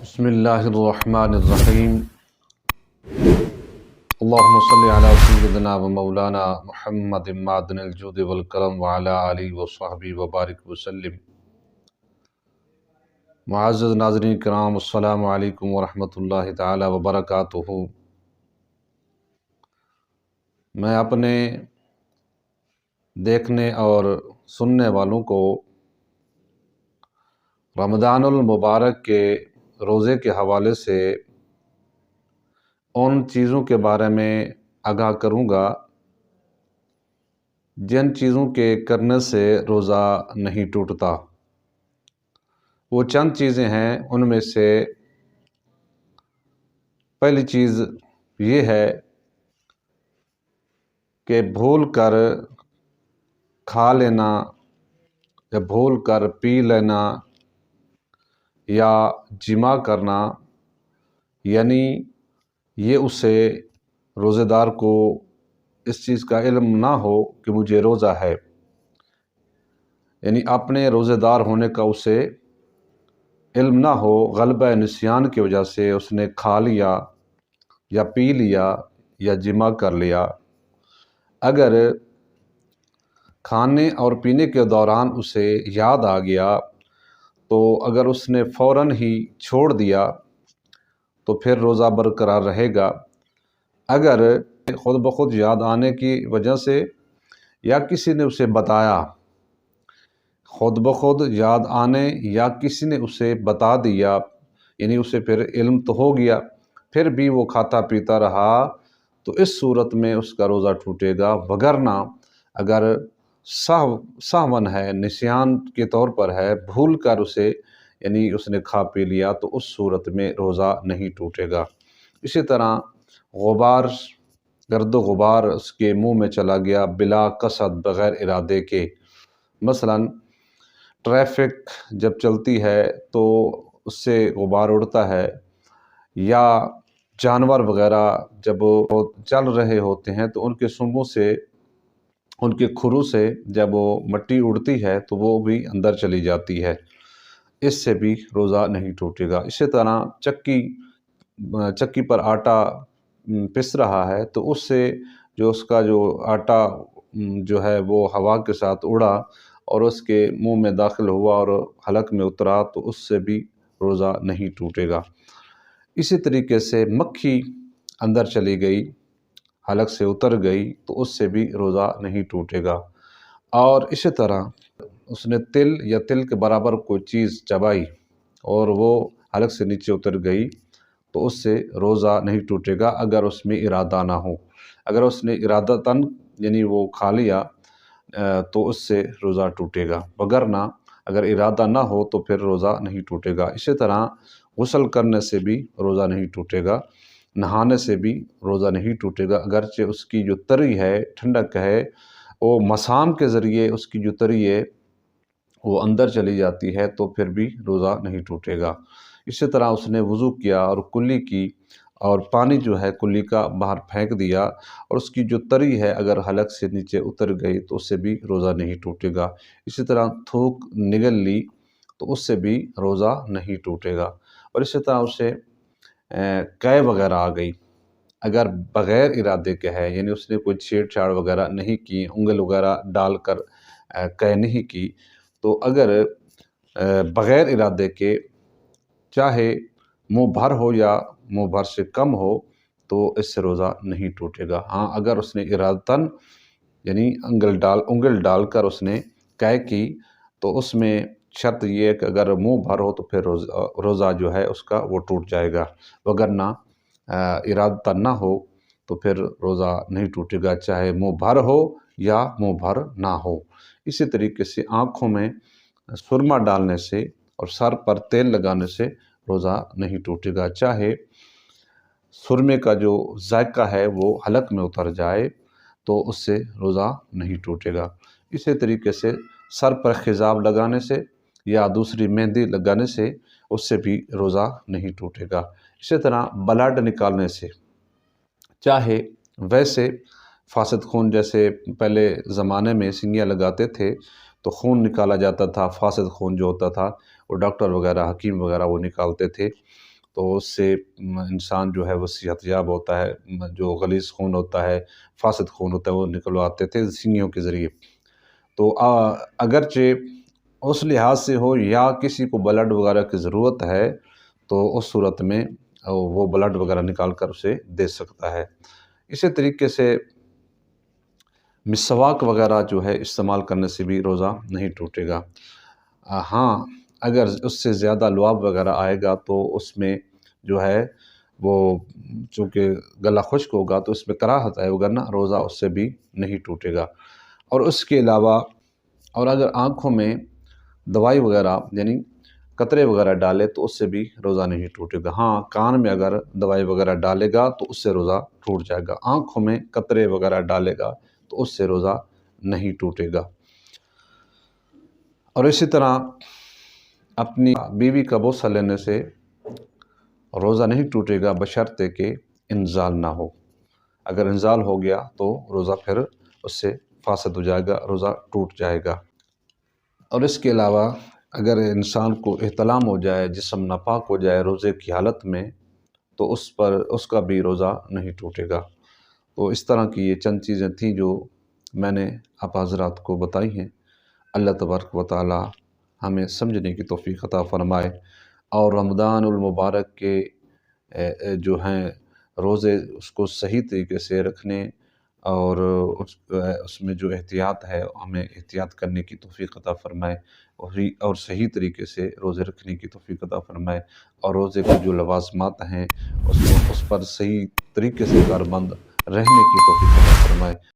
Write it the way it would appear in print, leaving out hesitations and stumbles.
بسم اللہ الرحمن الرحیم اللہم صلی علی سیدنا و مولانا محمد معدن الجود والکرم وعلی آلہ وصحبہ وبارک وسلم۔ معزز ناظرین کرام، السلام علیکم ورحمۃ اللہ تعالی وبرکاتہ۔ میں اپنے دیکھنے اور سننے والوں کو رمضان المبارک کے روزے کے حوالے سے ان چیزوں کے بارے میں آگاہ کروں گا جن چیزوں کے کرنے سے روزہ نہیں ٹوٹتا۔ وہ چند چیزیں ہیں، ان میں سے پہلی چیز یہ ہے کہ بھول کر کھا لینا یا بھول کر پی لینا یا جماع کرنا، یعنی یہ اسے روزے دار کو اس چیز کا علم نہ ہو کہ مجھے روزہ ہے، یعنی اپنے روزے دار ہونے کا اسے علم نہ ہو، غلبہ نسیان کی وجہ سے اس نے کھا لیا یا پی لیا یا جماع کر لیا۔ اگر کھانے اور پینے کے دوران اسے یاد آ گیا تو اگر اس نے فوراً ہی چھوڑ دیا تو پھر روزہ برقرار رہے گا۔ اگر خود بخود یاد آنے کی وجہ سے یا کسی نے اسے بتایا، خود بخود یاد آنے یا کسی نے اسے بتا دیا، یعنی اسے پھر علم تو ہو گیا، پھر بھی وہ کھاتا پیتا رہا، تو اس صورت میں اس کا روزہ ٹوٹے گا۔ وگرنہ اگر سہون ہے، نسیان کے طور پر ہے، بھول کر اسے یعنی اس نے کھا پی لیا، تو اس صورت میں روزہ نہیں ٹوٹے گا۔ اسی طرح غبار، گرد و غبار اس کے منہ میں چلا گیا بلا قصد، بغیر ارادے کے، مثلا ٹریفک جب چلتی ہے تو اس سے غبار اڑتا ہے، یا جانور وغیرہ جب وہ چل رہے ہوتے ہیں تو ان کے سنگوں سے، ان کے کھرو سے جب وہ مٹی اڑتی ہے تو وہ بھی اندر چلی جاتی ہے، اس سے بھی روزہ نہیں ٹوٹے گا۔ اسی طرح چکی پر آٹا پس رہا ہے تو اس سے اس کا جو آٹا جو ہے وہ ہوا کے ساتھ اڑا اور اس کے منہ میں داخل ہوا اور حلق میں اترا، تو اس سے بھی روزہ نہیں ٹوٹے گا۔ اسی طریقے سے مکھی اندر چلی گئی، حلق سے اتر گئی، تو اس سے بھی روزہ نہیں ٹوٹے گا۔ اور اسی طرح اس نے تل یا تل کے برابر کوئی چیز چبائی اور وہ حلق سے نیچے اتر گئی، تو اس سے روزہ نہیں ٹوٹے گا اگر اس میں ارادہ نہ ہو۔ اگر اس نے ارادتاً یعنی وہ کھا لیا تو اس سے روزہ ٹوٹے گا، وگرنہ اگر ارادہ نہ ہو تو پھر روزہ نہیں ٹوٹے گا۔ اسی طرح غسل کرنے سے بھی روزہ نہیں ٹوٹے گا، نہانے سے بھی روزہ نہیں ٹوٹے گا، اگرچہ اس کی جو تری ہے، ٹھنڈک ہے، وہ مسام کے ذریعے اس کی جو تری ہے وہ اندر چلی جاتی ہے، تو پھر بھی روزہ نہیں ٹوٹے گا۔ اسی طرح اس نے وضو کیا اور کلی کی اور پانی جو ہے کلی کا باہر پھینک دیا، اور اس کی جو تری ہے اگر حلق سے نیچے اتر گئی تو اس سے بھی روزہ نہیں ٹوٹے گا۔ اسی طرح تھوک نگل لی تو اس سے بھی روزہ نہیں ٹوٹے گا۔ اور اسی طرح اسے قے وغیرہ آ گئی، اگر بغیر ارادے کے ہے، یعنی اس نے کوئی چھیڑ چھاڑ وغیرہ نہیں کی، انگل وغیرہ ڈال کر قے نہیں کی، تو اگر بغیر ارادے کے چاہے منہ بھر ہو یا منہ بھر سے کم ہو تو اس سے روزہ نہیں ٹوٹے گا۔ ہاں، اگر اس نے ارادتاً یعنی انگل ڈال کر اس نے قے کی تو اس میں شرط یہ ہے کہ اگر منہ بھر ہو تو پھر روزہ جو ہے اس کا وہ ٹوٹ جائے گا، وگرنہ ارادتاً نہ ہو تو پھر روزہ نہیں ٹوٹے گا، چاہے منہ بھر ہو یا منہ بھر نہ ہو۔ اسی طریقے سے آنکھوں میں سرما ڈالنے سے اور سر پر تیل لگانے سے روزہ نہیں ٹوٹے گا، چاہے سرمے کا جو ذائقہ ہے وہ حلق میں اتر جائے تو اس سے روزہ نہیں ٹوٹے گا۔ اسی طریقے سے سر پر خضاب لگانے سے یا دوسری مہندی لگانے سے اس سے بھی روزہ نہیں ٹوٹے گا۔ اسی طرح بلڈ نکالنے سے، چاہے ویسے فاسد خون، جیسے پہلے زمانے میں سنگیاں لگاتے تھے تو خون نکالا جاتا تھا، فاسد خون جو ہوتا تھا وہ ڈاکٹر وغیرہ حکیم وغیرہ وہ نکالتے تھے، تو اس سے انسان جو ہے وہ صحت یاب ہوتا ہے، جو غلیظ خون ہوتا ہے، فاسد خون ہوتا ہے وہ نکلواتے تھے سینیوں کے ذریعے۔ تو اگرچہ اس لحاظ سے ہو یا کسی کو بلڈ وغیرہ کی ضرورت ہے تو اس صورت میں وہ بلڈ وغیرہ نکال کر اسے دے سکتا ہے۔ اسی طریقے سے مسواک وغیرہ جو ہے استعمال کرنے سے بھی روزہ نہیں ٹوٹے گا۔ ہاں، اگر اس سے زیادہ لعاب وغیرہ آئے گا تو اس میں جو ہے وہ چونکہ گلا خشک ہوگا تو اس میں کراہت آئے گا نا، روزہ اس سے بھی نہیں ٹوٹے گا۔ اور اس کے علاوہ اور اگر آنکھوں میں دوائی وغیرہ یعنی قطرے وغیرہ ڈالے تو اس سے بھی روزہ نہیں ٹوٹے گا۔ ہاں، کان میں اگر دوائی وغیرہ ڈالے گا تو اس سے روزہ ٹوٹ جائے گا۔ آنکھوں میں قطرے وغیرہ ڈالے گا تو اس سے روزہ نہیں ٹوٹے گا۔ اور اسی طرح اپنی بیوی کا بوسہ لینے سے روزہ نہیں ٹوٹے گا بشرطے کہ انزال نہ ہو۔ اگر انزال ہو گیا تو روزہ پھر اس سے فاسد ہو جائے گا، روزہ ٹوٹ جائے گا۔ اور اس کے علاوہ اگر انسان کو احتلام ہو جائے، جسم ناپاک ہو جائے روزے کی حالت میں تو اس کا بھی روزہ نہیں ٹوٹے گا۔ تو اس طرح کی یہ چند چیزیں تھیں جو میں نے آپ حضرات کو بتائی ہیں۔ اللہ تبارک و تعالی ہمیں سمجھنے کی توفیق عطا فرمائے، اور رمضان المبارک کے جو ہیں روزے اس کو صحیح طریقے سے رکھنے اور اس میں جو احتیاط ہے ہمیں احتیاط کرنے کی توفیق عطا فرمائے، اور صحیح طریقے سے روزے رکھنے کی توفیق عطا فرمائے، اور روزے کے جو لوازمات ہیں اس پر صحیح طریقے سے کاربند رہنے کی توفیق عطا فرمائے۔